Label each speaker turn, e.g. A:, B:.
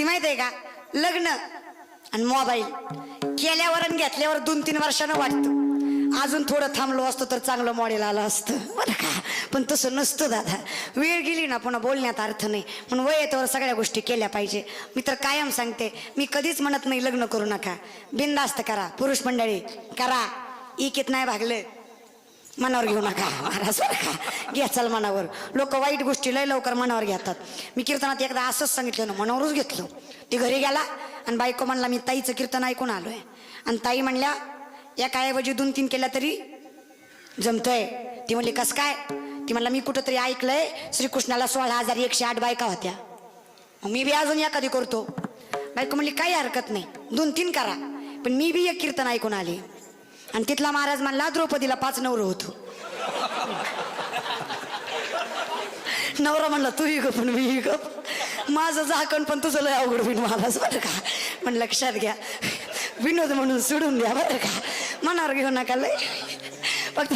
A: ती माहित आहे का, लग्न आणि मोबाईल केल्यावर आणि घेतल्यावर 2-3 वर्षानं वाटतं अजून थोडं थांबलो असतो तर चांगलं मॉडेल आलं असतं बरं का. पण तसं नसतं दादा. वेळ गेली ना पुन्हा बोलण्यात अर्थ नाही. म्हणून वय येतोवर सगळ्या गोष्टी केल्या पाहिजे. मी तर कायम सांगते, मी कधीच म्हणत नाही लग्न करू नका. बिनधास्त करा, पुरुष मंडळी करा. इकीत नाही भागलं मनावर घेऊ नका महाराज बरं का. घ्या चल मनावर. लोक वाईट गोष्टी लय लवकर मनावर घेतात. मी कीर्तनात एकदा असंच सांगितलं ना, मनावरच घेतलं. ती घरी गेला आणि बायको म्हणला मी ताईचं कीर्तन ऐकून आलोय. आणि ताई म्हणल्या एका ऐवजी 2-3 केल्या तरी जमतंय. ती म्हणली कस काय. ती म्हणला मी कुठंतरी ऐकलंय श्रीकृष्णाला 16,108 बायका होत्या, मी बी अजून एखादी करतो. बायको म्हणली काही हरकत नाही 2-3 करा, पण मी बी एक कीर्तन ऐकून आले. आणि तिथला महाराज म्हणला द्रौपदीला 5 नवरं होतो. नवरा म्हणला तूही गप पण मीही गप. माझं झाकण पण तुझं लय अवघड होईल महाराज बरं का. पण लक्षात घ्या विनोद म्हणून सोडून द्या बरं का. मनावर घेऊ नका लय फक्त